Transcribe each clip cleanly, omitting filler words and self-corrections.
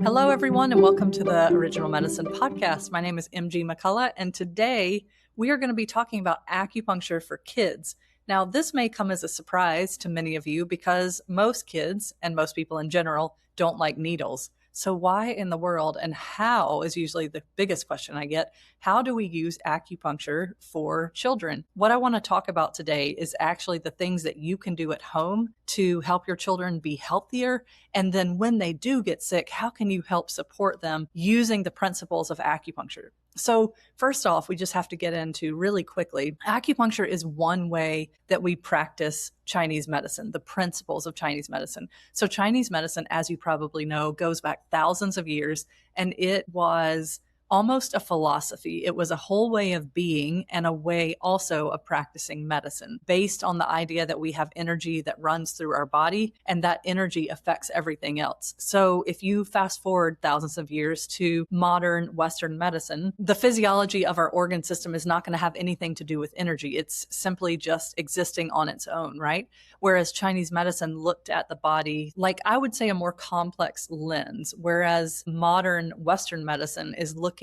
Hello, everyone, and welcome to the Original Medicine Podcast. My name is MG McCullough, and today we are going to be talking about acupuncture for kids. Now, this may come as a surprise to many of you because most kids and most people in general don't like needles. So why in the world and how is usually the biggest question I get. How do we use acupuncture for children? What I want to talk about today is actually the things that you can do at home to help your children be healthier. And then when they do get sick, how can you help support them using the principles of acupuncture? So first off, we just have to get into really quickly, acupuncture is one way that we practice Chinese medicine, the principles of Chinese medicine. So Chinese medicine, as you probably know, goes back thousands of years, and it was almost a philosophy. It was a whole way of being and a way also of practicing medicine based on the idea that we have energy that runs through our body and that energy affects everything else. So if you fast forward thousands of years to modern Western medicine, the physiology of our organ system is not going to have anything to do with energy. It's simply just existing on its own, right? Whereas Chinese medicine looked at the body like, I would say, a more complex lens, whereas modern Western medicine is looking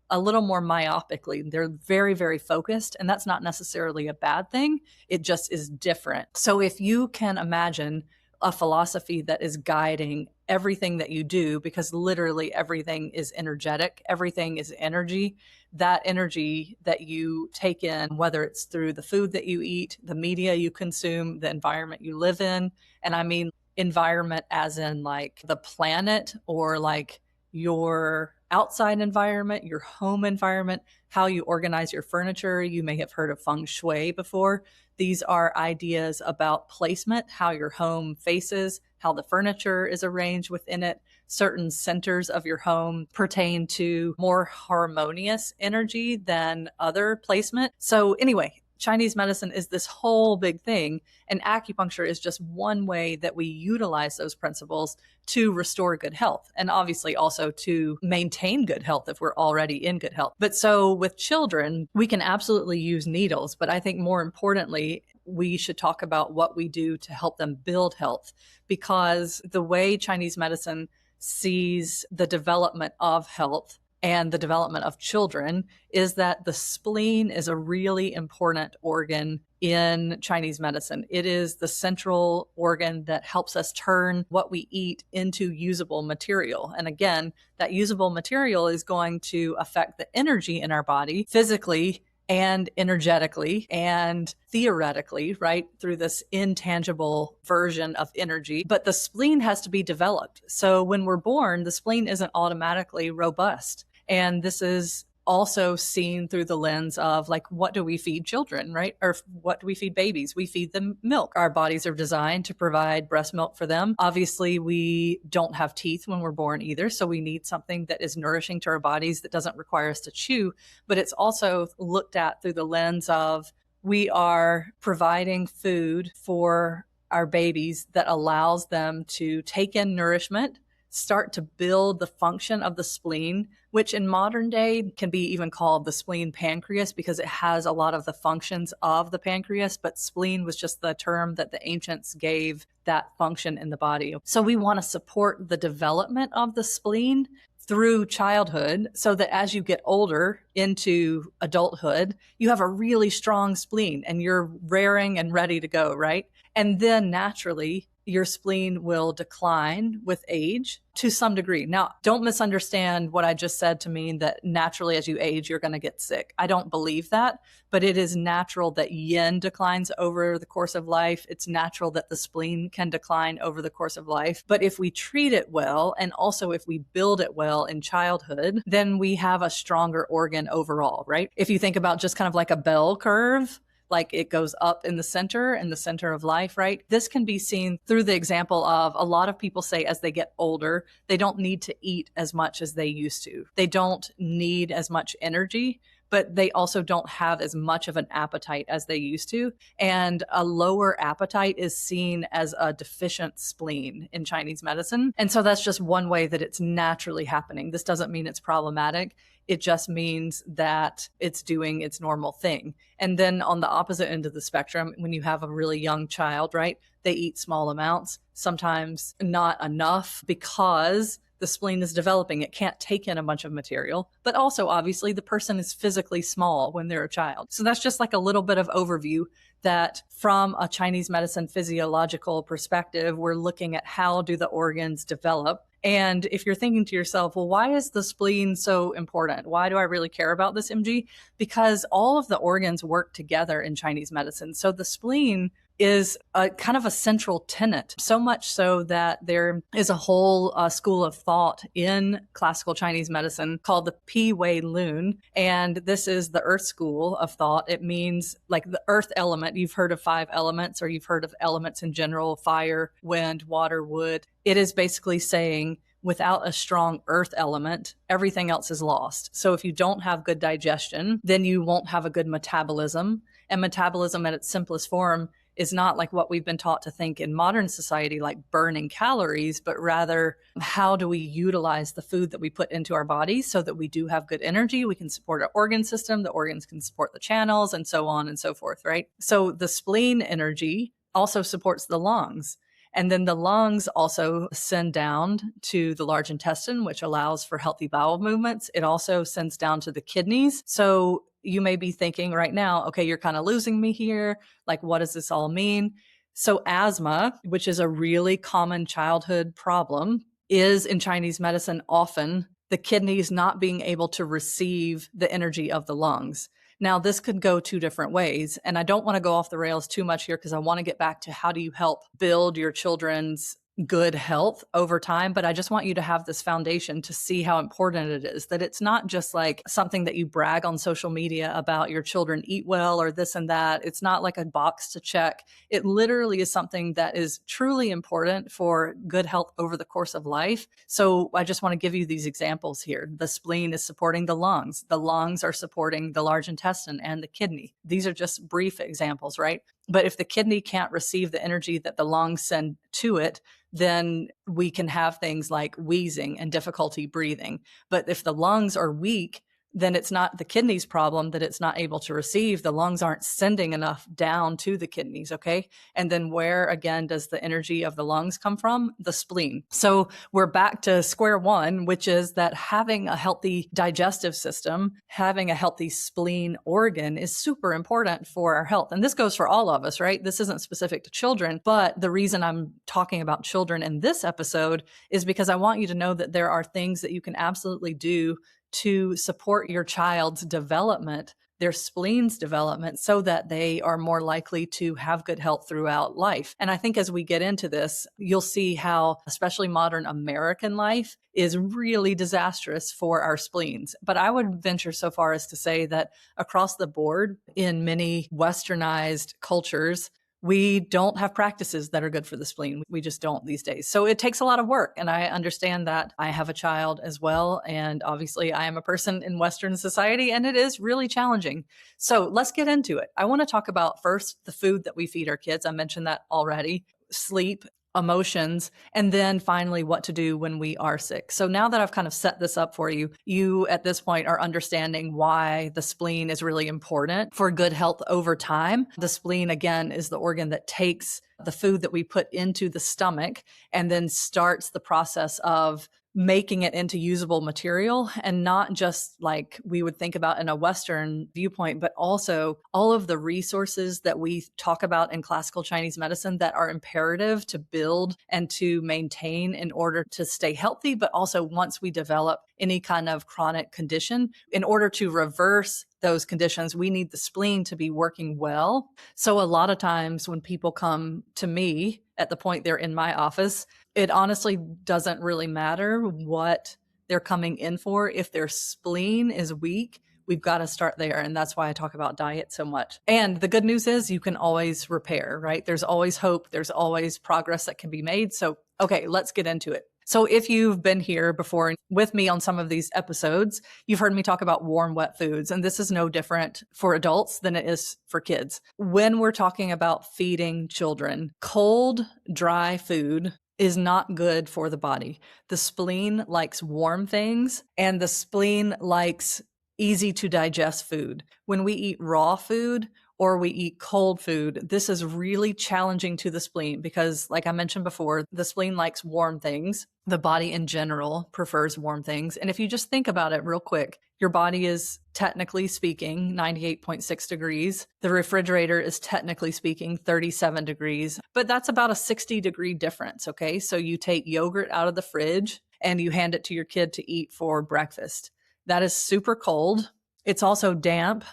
a little more myopically. They're very, very focused, and that's not necessarily a bad thing. It just is different. So if you can imagine a philosophy that is guiding everything that you do, because literally everything is energetic, everything is energy, that energy that you take in, whether it's through the food that you eat, the media you consume, the environment you live in, and I mean environment as in like the planet or like your outside environment, your home environment, how you organize your furniture. You may have heard of feng shui before. These are ideas about placement, how your home faces, how the furniture is arranged within it. Certain centers of your home pertain to more harmonious energy than other placement. So anyway, Chinese medicine is this whole big thing, and acupuncture is just one way that we utilize those principles to restore good health, and obviously also to maintain good health if we're already in good health. But so with children, we can absolutely use needles, but I think more importantly, we should talk about what we do to help them build health, because the way Chinese medicine sees the development of health and the development of children is that the spleen is a really important organ in Chinese medicine. It is the central organ that helps us turn what we eat into usable material. And again, that usable material is going to affect the energy in our body physically and energetically and theoretically, right, through this intangible version of energy. But the spleen has to be developed. So when we're born, the spleen isn't automatically robust. And this is also seen through the lens of like, what do we feed children, right? Or what do we feed babies? We feed them milk. Our bodies are designed to provide breast milk for them. Obviously, we don't have teeth when we're born either. So we need something that is nourishing to our bodies that doesn't require us to chew. But it's also looked at through the lens of we are providing food for our babies that allows them to take in nourishment, start to build the function of the spleen, which in modern day can be even called the spleen pancreas because it has a lot of the functions of the pancreas, but spleen was just the term that the ancients gave that function in the body. So we want to support the development of the spleen through childhood so that as you get older into adulthood, you have a really strong spleen and you're raring and ready to go, right? And then naturally, your spleen will decline with age to some degree. Now, don't misunderstand what I just said to mean that naturally as you age, you're going to get sick. I don't believe that, but it is natural that yin declines over the course of life. It's natural that the spleen can decline over the course of life. But if we treat it well, and also if we build it well in childhood, then we have a stronger organ overall, right? If you think about just kind of like a bell curve, like it goes up in the center of life, right? This can be seen through the example of a lot of people say as they get older, they don't need to eat as much as they used to. They don't need as much energy, but they also don't have as much of an appetite as they used to. And a lower appetite is seen as a deficient spleen in Chinese medicine. And so that's just one way that it's naturally happening. This doesn't mean it's problematic. It just means that it's doing its normal thing. And then on the opposite end of the spectrum, when you have a really young child, right, they eat small amounts, sometimes not enough because the spleen is developing. It can't take in a bunch of material, but also obviously the person is physically small when they're a child. So that's just like a little bit of overview that from a Chinese medicine physiological perspective, we're looking at how do the organs develop. And if you're thinking to yourself, well, why is the spleen so important? Why do I really care about this, MG? Because all of the organs work together in Chinese medicine. So the spleen is a kind of a central tenet, so much so that there is a whole school of thought in classical Chinese medicine called the Wei Qi. And this is the earth school of thought. It means like the earth element. You've heard of 5 elements, or you've heard of elements in general: fire, wind, water, wood. It is basically saying without a strong earth element, everything else is lost. So if you don't have good digestion, then you won't have a good metabolism. And metabolism at its simplest form is not like what we've been taught to think in modern society, like burning calories, but rather how do we utilize the food that we put into our bodies so that we do have good energy, we can support our organ system, the organs can support the channels, and so on and so forth, right? So the spleen energy also supports the lungs. And then the lungs also send down to the large intestine, which allows for healthy bowel movements. It also sends down to the kidneys. So you may be thinking right now, okay, you're kind of losing me here. Like, what does this all mean? So asthma, which is a really common childhood problem, is in Chinese medicine often the kidneys not being able to receive the energy of the lungs. Now, this could go 2 different ways, and I don't want to go off the rails too much here because I want to get back to how do you help build your children's good health over time. But I just want you to have this foundation to see how important it is, that it's not just like something that you brag on social media about your children eat well or this and that. It's not like a box to check. It literally is something that is truly important for good health over the course of life. So I just want to give you these examples here. The spleen is supporting the lungs. The lungs are supporting the large intestine and the kidney. These are just brief examples, right? But if the kidney can't receive the energy that the lungs send to it, then we can have things like wheezing and difficulty breathing. But if the lungs are weak, then it's not the kidney's problem that it's not able to receive. The lungs aren't sending enough down to the kidneys, okay? And then where, again, does the energy of the lungs come from? The spleen. So we're back to square one, which is that having a healthy digestive system, having a healthy spleen organ is super important for our health. And this goes for all of us, right? This isn't specific to children, but the reason I'm talking about children in this episode is because I want you to know that there are things that you can absolutely do to support your child's development, their spleen's development, so that they are more likely to have good health throughout life. And I think as we get into this, you'll see how, especially modern American life, is really disastrous for our spleens. But I would venture so far as to say that across the board, in many westernized cultures, we don't have practices that are good for the spleen. We just don't these days. So it takes a lot of work. And I understand that. I have a child as well. And obviously I am a person in Western society, and it is really challenging. So let's get into it. I want to talk about first the food that we feed our kids. I mentioned that already. Sleep, emotions, and then finally what to do when we are sick. So now that I've kind of set this up for you, you at this point are understanding why the spleen is really important for good health over time. The spleen, again, is the organ that takes the food that we put into the stomach and then starts the process of making it into usable material, and not just like we would think about in a Western viewpoint, but also all of the resources that we talk about in classical Chinese medicine that are imperative to build and to maintain in order to stay healthy. But also once we develop any kind of chronic condition, in order to reverse those conditions, we need the spleen to be working well. So a lot of times when people come to me at the point they're in my office, it honestly doesn't really matter what they're coming in for. If their spleen is weak, we've got to start there. And that's why I talk about diet so much. And the good news is you can always repair, right? There's always hope. There's always progress that can be made. So, okay, let's get into it. So if you've been here before with me on some of these episodes, you've heard me talk about warm, wet foods. And this is no different for adults than it is for kids. When we're talking about feeding children, cold, dry food is not good for the body. The spleen likes warm things, and the spleen likes easy to digest food. When we eat raw food or we eat cold food, this is really challenging to the spleen because, like I mentioned before, the spleen likes warm things. The body in general prefers warm things. And if you just think about it real quick, your body is technically speaking 98.6 degrees. The refrigerator is technically speaking 37 degrees, but that's about a 60-degree difference, okay? So you take yogurt out of the fridge and you hand it to your kid to eat for breakfast. That is super cold. It's also damp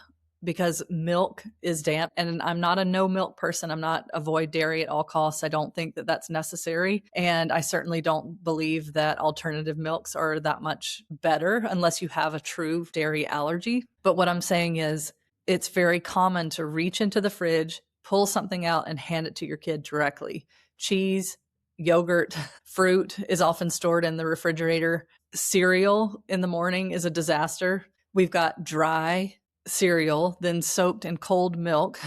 because milk is damp, and I'm not a no milk person. I'm not avoid dairy at all costs. I don't think that that's necessary. And I certainly don't believe that alternative milks are that much better unless you have a true dairy allergy. But what I'm saying is it's very common to reach into the fridge, pull something out and hand it to your kid directly. Cheese, yogurt, fruit is often stored in the refrigerator. Cereal in the morning is a disaster. We've got dry cereal, then soaked in cold milk.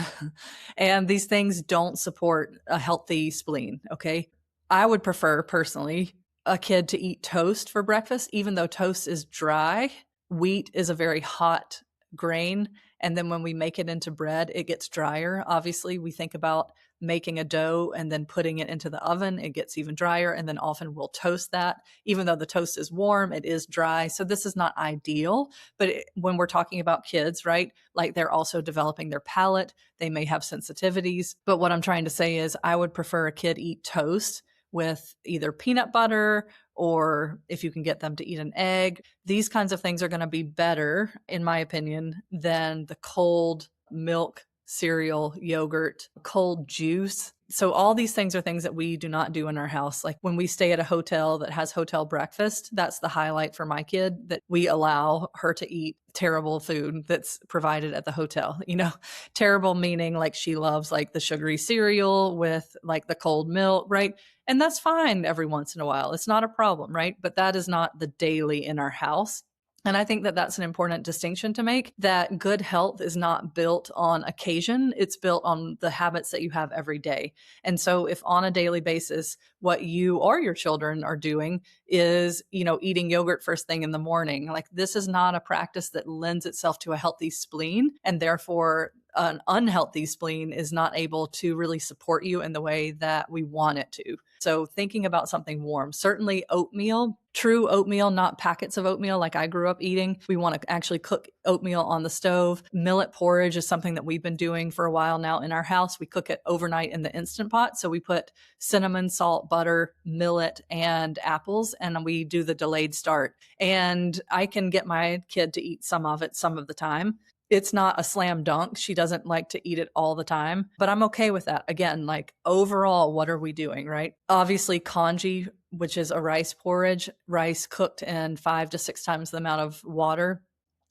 And these things don't support a healthy spleen, okay? I would prefer, personally, a kid to eat toast for breakfast, even though toast is dry. Wheat is a very hot grain. And then when we make it into bread, it gets drier. Obviously, we think about making a dough and then putting it into the oven, it gets even drier. And then often we'll toast that. Even though the toast is warm, it is dry. So this is not ideal. But when we're talking about kids, right, like they're also developing their palate, they may have sensitivities. But what I'm trying to say is I would prefer a kid eat toast with either peanut butter, or if you can get them to eat an egg. These kinds of things are going to be better, in my opinion, than the cold milk, cereal, yogurt, cold juice. So all these things are things that we do not do in our house. Like when we stay at a hotel that has hotel breakfast, that's the highlight for my kid, that we allow her to eat terrible food that's provided at the hotel. You know, terrible meaning like she loves like the sugary cereal with like the cold milk, right? And that's fine every once in a while. It's not a problem, right? But that is not the daily in our house. And I think that that's an important distinction to make, that good health is not built on occasion. It's built on the habits that you have every day. And so if on a daily basis, what you or your children are doing is, you know, eating yogurt first thing in the morning, like this is not a practice that lends itself to a healthy spleen. And therefore, an unhealthy spleen is not able to really support you in the way that we want it to. So thinking about something warm, certainly oatmeal, true oatmeal, not packets of oatmeal like I grew up eating. We want to actually cook oatmeal on the stove. Millet porridge is something that we've been doing for a while now in our house. We cook it overnight in the Instant Pot. So we put cinnamon, salt, butter, millet, and apples, and we do the delayed start. And I can get my kid to eat some of it some of the time. It's not a slam dunk. She doesn't like to eat it all the time, but I'm okay with that. Again, like overall, what are we doing, right? Obviously, congee, which is a rice porridge, rice cooked in 5 to 6 times the amount of water.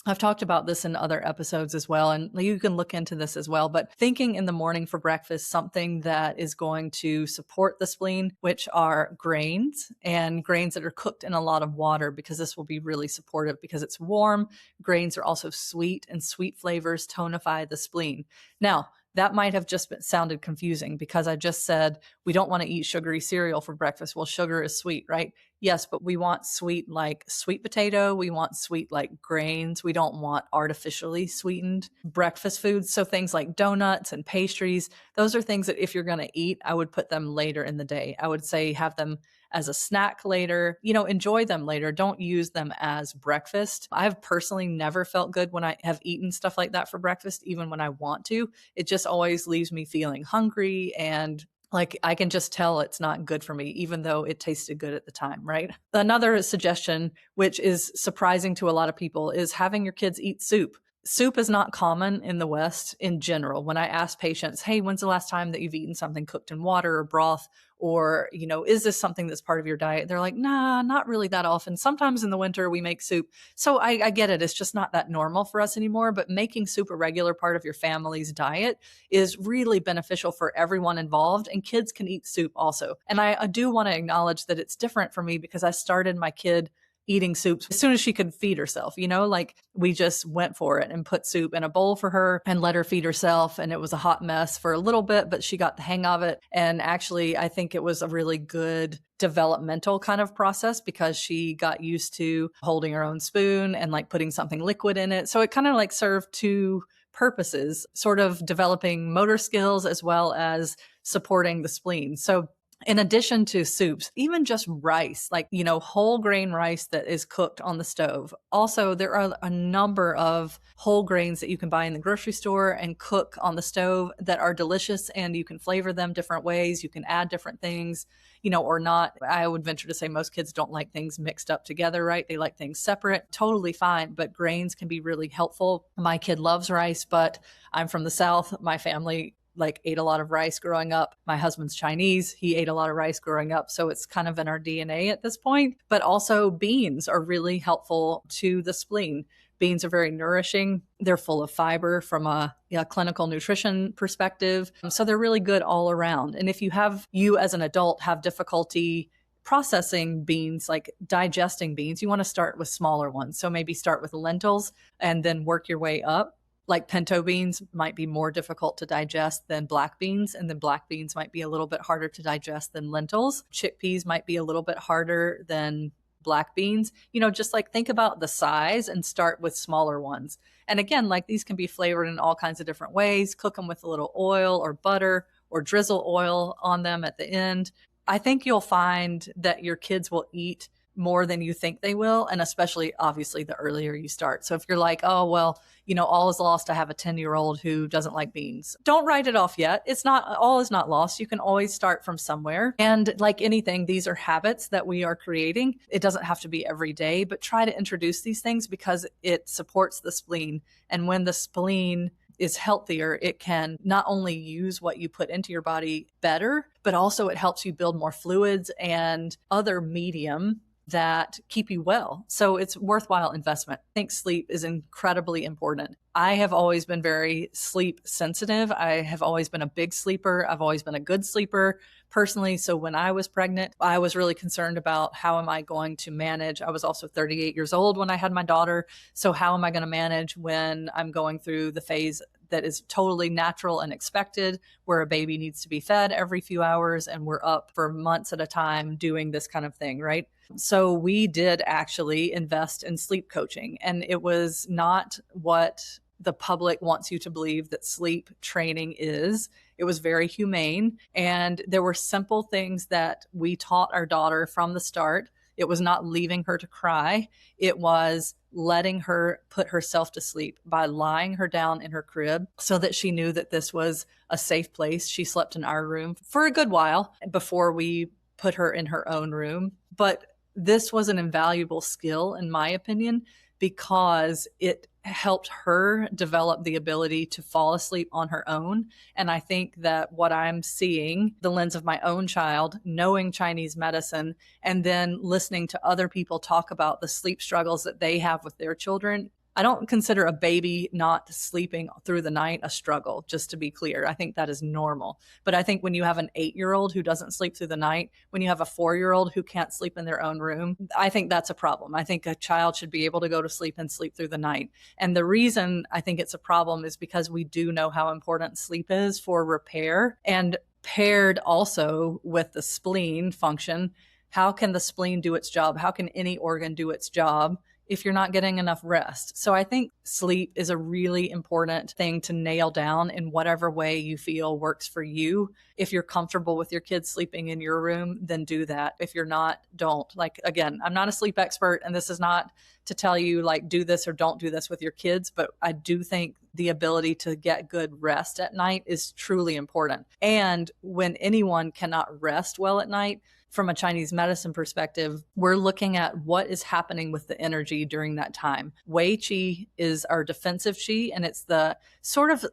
I've talked about this in other episodes as well, and you can look into this as well. But thinking in the morning for breakfast, something that is going to support the spleen, which are grains, and grains that are cooked in a lot of water, because this will be really supportive because it's warm. Grains are also sweet, and sweet flavors tonify the spleen. Now, that might have just sounded confusing because I just said we don't want to eat sugary cereal for breakfast. Well, sugar is sweet, right? Yes, but we want sweet like sweet potato. We want sweet like grains. We don't want artificially sweetened breakfast foods. So things like donuts and pastries, those are things that if you're going to eat, I would put them later in the day. I would say have them as a snack later, you know, enjoy them later. Don't use them as breakfast. I've personally never felt good when I have eaten stuff like that for breakfast, even when I want to. It just always leaves me feeling hungry, and like I can just tell it's not good for me, even though it tasted good at the time, right? Another suggestion, which is surprising to a lot of people, is having your kids eat soup. Soup is not common in the West in general. When I ask patients, hey, when's the last time that you've eaten something cooked in water or broth? Or, you know, is this something that's part of your diet? They're like, nah, not really that often. Sometimes in the winter we make soup. So I get it. It's just not that normal for us anymore. But making soup a regular part of your family's diet is really beneficial for everyone involved. And kids can eat soup also. And I do want to acknowledge that it's different for me because I started my kid eating soup as soon as she could feed herself, you know, like we just went for it and put soup in a bowl for her and let her feed herself. And it was a hot mess for a little bit, but she got the hang of it. And actually, I think it was a really good developmental kind of process because she got used to holding her own spoon and like putting something liquid in it. So it kind of like served two purposes, sort of developing motor skills as well as supporting the spleen. So in addition to soups, even just rice, like, whole grain rice that is cooked on the stove. Also, there are a number of whole grains that you can buy in the grocery store and cook on the stove that are delicious, and you can flavor them different ways. You can add different things, or not. I would venture to say most kids don't like things mixed up together, right? They like things separate. Totally fine, but grains can be really helpful. My kid loves rice, but I'm from the South. My family ate a lot of rice growing up. My husband's Chinese. He ate a lot of rice growing up. So it's kind of in our DNA at this point. But also beans are really helpful to the spleen. Beans are very nourishing. They're full of fiber from a clinical nutrition perspective. So they're really good all around. And if you as an adult have difficulty processing beans, like digesting beans, you want to start with smaller ones. So maybe start with lentils and then work your way up. Like pinto beans might be more difficult to digest than black beans, and then black beans might be a little bit harder to digest than lentils. Chickpeas might be a little bit harder than black beans. Just think about the size and start with smaller ones. And again, these can be flavored in all kinds of different ways. Cook them with a little oil or butter or drizzle oil on them at the end. I think you'll find that your kids will eat more than you think they will. And especially, obviously, the earlier you start. So if you're like, oh, well, all is lost. I have a 10-year-old who doesn't like beans. Don't write it off yet. All is not lost. You can always start from somewhere. And like anything, these are habits that we are creating. It doesn't have to be every day, but try to introduce these things because it supports the spleen. And when the spleen is healthier, it can not only use what you put into your body better, but also it helps you build more fluids and other medium that keep you well. So it's worthwhile investment. I think sleep is incredibly important. I have always been very sleep sensitive. I have always been a big sleeper. I've always been a good sleeper personally. So when I was pregnant, I was really concerned about how am I going to manage. I was also 38 years old when I had my daughter. So how am I going to manage when I'm going through the phase that is totally natural and expected, where a baby needs to be fed every few hours and we're up for months at a time doing this kind of thing, right? So we did actually invest in sleep coaching, and it was not what the public wants you to believe that sleep training is. It was very humane, and there were simple things that we taught our daughter from the start. It was not leaving her to cry. It was letting her put herself to sleep by lying her down in her crib so that she knew that this was a safe place. She slept in our room for a good while before we put her in her own room. But this was an invaluable skill, in my opinion, because it helped her develop the ability to fall asleep on her own. And I think that what I'm seeing, the lens of my own child, knowing Chinese medicine, and then listening to other people talk about the sleep struggles that they have with their children, I don't consider a baby not sleeping through the night a struggle, just to be clear. I think that is normal. But I think when you have an 8-year-old who doesn't sleep through the night, when you have a 4-year-old who can't sleep in their own room, I think that's a problem. I think a child should be able to go to sleep and sleep through the night. And the reason I think it's a problem is because we do know how important sleep is for repair, and paired also with the spleen function. How can the spleen do its job? How can any organ do its job if you're not getting enough rest? So I think sleep is a really important thing to nail down in whatever way you feel works for you. If you're comfortable with your kids sleeping in your room, then do that. If you're not, don't. Again, I'm not a sleep expert, and this is not to tell you do this or don't do this with your kids, but I do think the ability to get good rest at night is truly important. And when anyone cannot rest well at night, from a Chinese medicine perspective, we're looking at what is happening with the energy during that time. Wei Qi is our defensive qi, and it's the sort of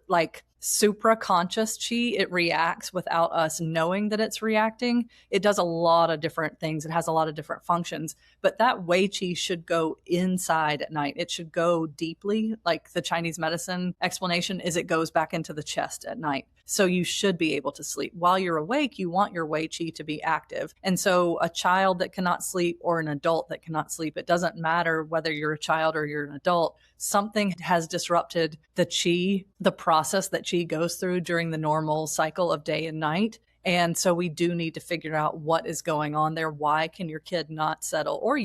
supra-conscious qi. It reacts without us knowing that it's reacting. It does a lot of different things. It has a lot of different functions, but that Wei Qi should go inside at night. It should go deeply. Like the Chinese medicine explanation is it goes back into the chest at night. So you should be able to sleep. While you're awake, you want your Wei Qi to be active. And so a child that cannot sleep or an adult that cannot sleep, it doesn't matter whether you're a child or you're an adult, something has disrupted the qi, the process that qi goes through during the normal cycle of day and night. And so we do need to figure out what is going on there. Why can your kid not settle, or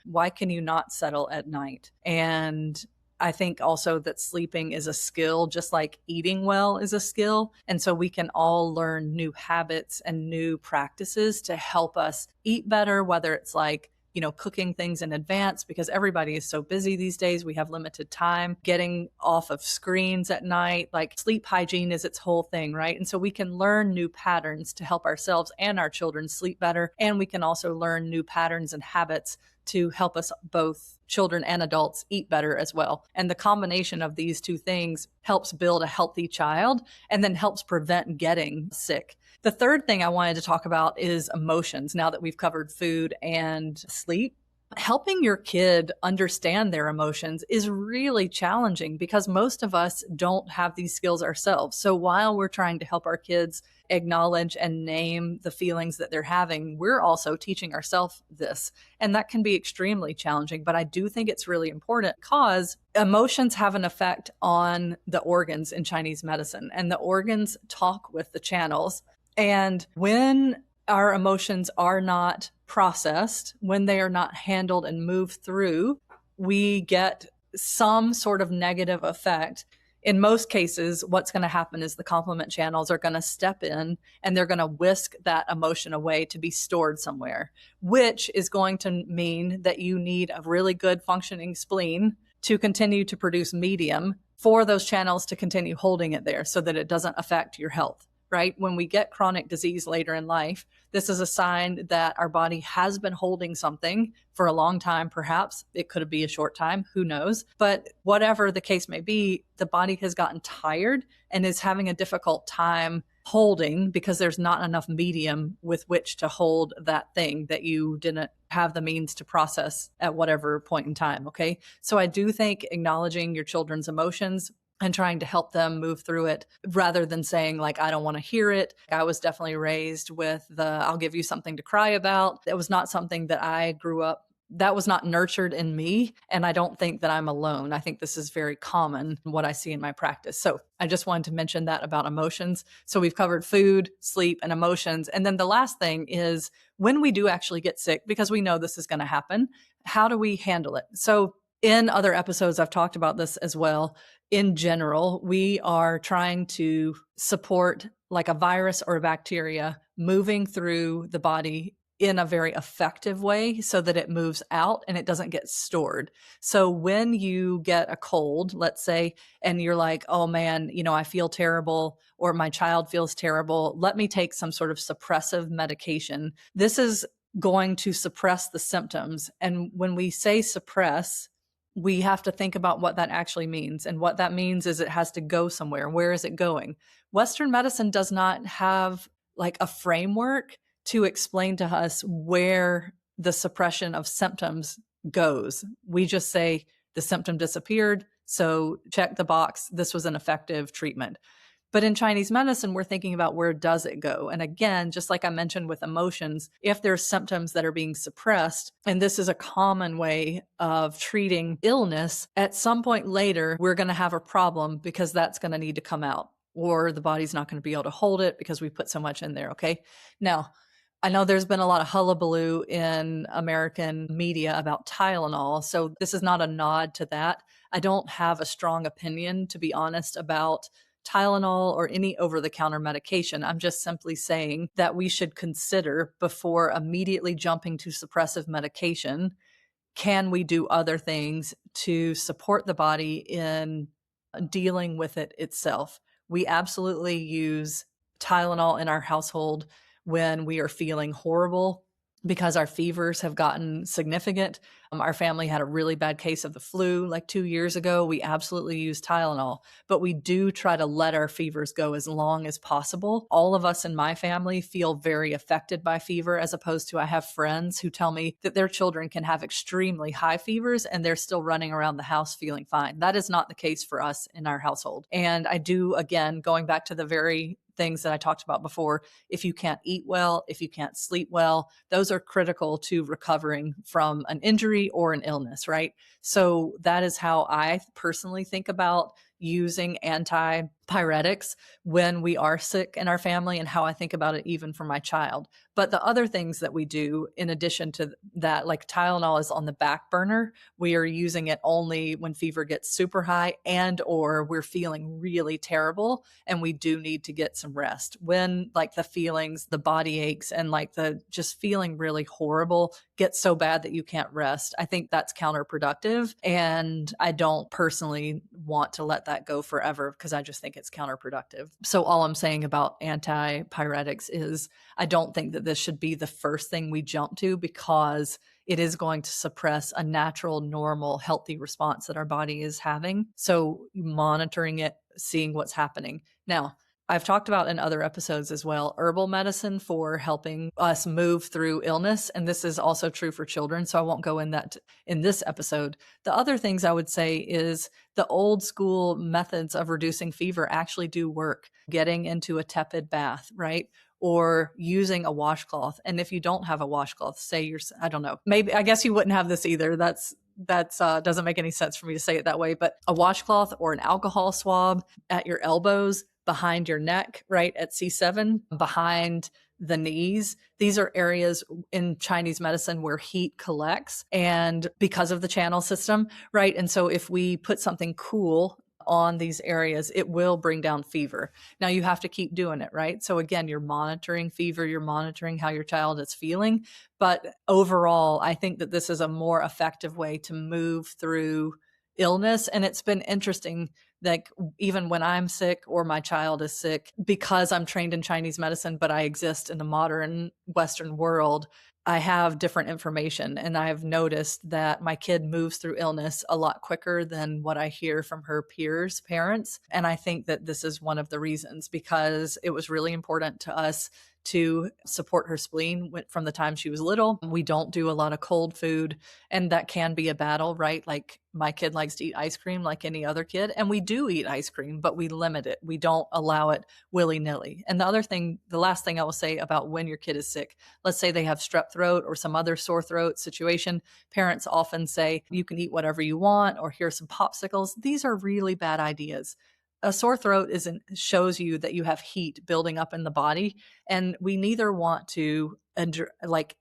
why can you not settle at night? And I think also that sleeping is a skill, just like eating well is a skill. And so we can all learn new habits and new practices to help us eat better, whether it's like, cooking things in advance because everybody is so busy these days. We have limited time, getting off of screens at night, like sleep hygiene is its whole thing, right? And so we can learn new patterns to help ourselves and our children sleep better. And we can also learn new patterns and habits to help us, both children and adults, eat better as well. And the combination of these two things helps build a healthy child and then helps prevent getting sick. The third thing I wanted to talk about is emotions. Now that we've covered food and sleep, helping your kid understand their emotions is really challenging because most of us don't have these skills ourselves. So while we're trying to help our kids acknowledge and name the feelings that they're having, we're also teaching ourselves this. And that can be extremely challenging. But I do think it's really important because emotions have an effect on the organs in Chinese medicine, and the organs talk with the channels. And when our emotions are not processed, when they are not handled and moved through, we get some sort of negative effect. In most cases, what's going to happen is the complement channels are going to step in and they're going to whisk that emotion away to be stored somewhere, which is going to mean that you need a really good functioning spleen to continue to produce medium for those channels to continue holding it there so that it doesn't affect your health. Right? When we get chronic disease later in life, this is a sign that our body has been holding something for a long time, perhaps. It could be a short time, who knows? But whatever the case may be, the body has gotten tired and is having a difficult time holding because there's not enough medium with which to hold that thing that you didn't have the means to process at whatever point in time, okay? So I do think acknowledging your children's emotions and trying to help them move through it rather than saying like, I don't want to hear it. I was definitely raised with I'll give you something to cry about. It was not something that I grew up, that was not nurtured in me. And I don't think that I'm alone. I think this is very common, what I see in my practice. So I just wanted to mention that about emotions. So we've covered food, sleep, and emotions. And then the last thing is when we do actually get sick, because we know this is going to happen, how do we handle it? So in other episodes, I've talked about this as well. In general, we are trying to support like a virus or a bacteria moving through the body in a very effective way so that it moves out and it doesn't get stored. So when you get a cold, let's say, and you're like, oh man, I feel terrible, or my child feels terrible, let me take some sort of suppressive medication. This is going to suppress the symptoms. And when we say suppress, we have to think about what that actually means. And what that means is it has to go somewhere. Where is it going? Western medicine does not have like a framework to explain to us where the suppression of symptoms goes. We just say the symptom disappeared, so check the box. This was an effective treatment. But in Chinese medicine, we're thinking about where does it go? And again, just like I mentioned with emotions, if there's symptoms that are being suppressed, and this is a common way of treating illness, at some point later, we're going to have a problem because that's going to need to come out, or the body's not going to be able to hold it because we put so much in there, okay? Now, I know there's been a lot of hullabaloo in American media about Tylenol, so this is not a nod to that. I don't have a strong opinion, to be honest, about Tylenol or any over-the-counter medication. I'm just simply saying that we should consider before immediately jumping to suppressive medication, can we do other things to support the body in dealing with it itself? We absolutely use Tylenol in our household when we are feeling horrible because our fevers have gotten significant. Our family had a really bad case of the flu like 2 years ago. We absolutely use Tylenol, but we do try to let our fevers go as long as possible. All of us in my family feel very affected by fever, as opposed to I have friends who tell me that their children can have extremely high fevers and they're still running around the house feeling fine. That is not the case for us in our household. And I do, again, going back to the very things that I talked about before, if you can't eat well, if you can't sleep well, those are critical to recovering from an injury or an illness, right? So that is how I personally think about using antipyretics when we are sick in our family and how I think about it even for my child. But the other things that we do in addition to that, like Tylenol is on the back burner. We are using it only when fever gets super high and or we're feeling really terrible and we do need to get some rest. When like the feelings, the body aches and like the just feeling really horrible gets so bad that you can't rest, I think that's counterproductive. And I don't personally want to let that go forever because I just think it's counterproductive. So all I'm saying about antipyretics is I don't think that this should be the first thing we jump to because it is going to suppress a natural, normal, healthy response that our body is having. So monitoring it, seeing what's happening. Now, I've talked about in other episodes as well, herbal medicine for helping us move through illness. And this is also true for children. So I won't go in that in this episode. The other things I would say is the old school methods of reducing fever actually do work. Getting into a tepid bath, right? Or using a washcloth. And if you don't have a washcloth, say you're, I don't know, maybe, I guess you wouldn't have this either. That's doesn't make any sense for me to say it that way, but a washcloth or an alcohol swab at your elbows, behind your neck, right at C7, behind the knees. These are areas in Chinese medicine where heat collects and because of the channel system, right? And so if we put something cool on these areas, it will bring down fever. Now you have to keep doing it, right? So again, you're monitoring fever, you're monitoring how your child is feeling. But overall, I think that this is a more effective way to move through illness. And it's been interesting, like even when I'm sick or my child is sick, because I'm trained in Chinese medicine, but I exist in the modern Western world, I have different information. And I've noticed that my kid moves through illness a lot quicker than what I hear from her peers' parents. And I think that this is one of the reasons, because it was really important to us to support her spleen from the time she was little. We don't do a lot of cold food, and that can be a battle, right? Like my kid likes to eat ice cream like any other kid, and we do eat ice cream, but we limit it. We don't allow it willy-nilly. And the last thing I will say about when your kid is sick, let's say they have strep throat or some other sore throat situation, parents often say, you can eat whatever you want, or here's some popsicles. These are really bad ideas. A sore throat shows you that you have heat building up in the body, and we neither want to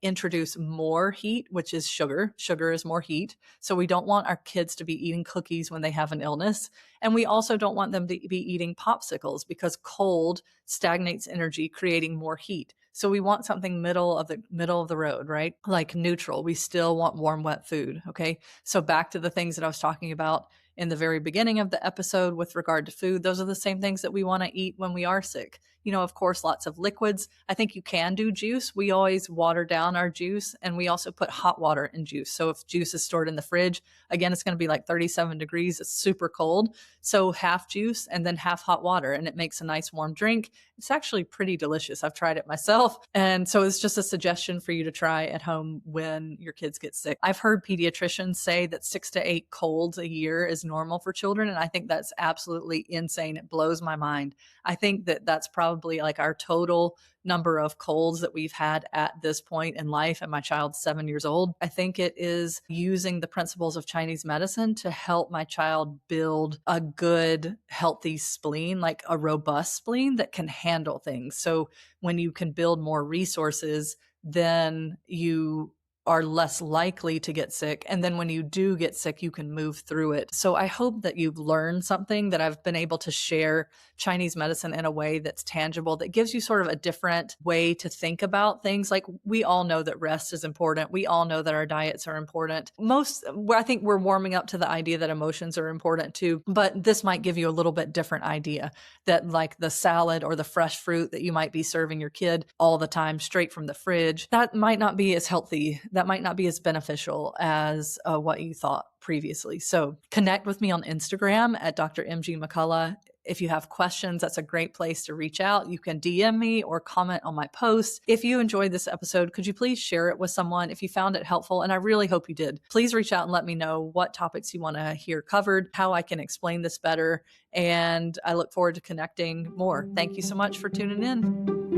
introduce more heat, which is sugar. Sugar is more heat. So we don't want our kids to be eating cookies when they have an illness. And we also don't want them to be eating popsicles because cold stagnates energy, creating more heat. So we want something middle of the road, right? Like neutral. We still want warm, wet food. Okay. So back to the things that I was talking about in the very beginning of the episode with regard to food, those are the same things that we want to eat when we are sick. You know, of course, lots of liquids. I think you can do juice. We always water down our juice, and we also put hot water in juice. So if juice is stored in the fridge, again, it's going to be like 37 degrees. It's super cold. So half juice and then half hot water, and it makes a nice warm drink. It's actually pretty delicious. I've tried it myself. And so it's just a suggestion for you to try at home when your kids get sick. I've heard pediatricians say that 6 to 8 colds a year is normal for children. And I think that's absolutely insane. It blows my mind. I think that that's probably like our total number of colds that we've had at this point in life. And my child's 7 years old. I think it is using the principles of Chinese medicine to help my child build a good, healthy spleen, like a robust spleen that can handle things. So when you can build more resources, then you are less likely to get sick. And then when you do get sick, you can move through it. So I hope that you've learned something, that I've been able to share Chinese medicine in a way that's tangible, that gives you sort of a different way to think about things. Like we all know that rest is important. We all know that our diets are important. I think we're warming up to the idea that emotions are important too, but this might give you a little bit different idea that like the salad or the fresh fruit that you might be serving your kid all the time straight from the fridge, that might not be as healthy. That might not be as beneficial as what you thought previously. So connect with me on Instagram at Dr. MG McCullough. If you have questions, that's a great place to reach out. You can DM me or comment on my post. If you enjoyed this episode, could you please share it with someone if you found it helpful? And I really hope you did. Please reach out and let me know what topics you want to hear covered, how I can explain this better. And I look forward to connecting more. Thank you so much for tuning in.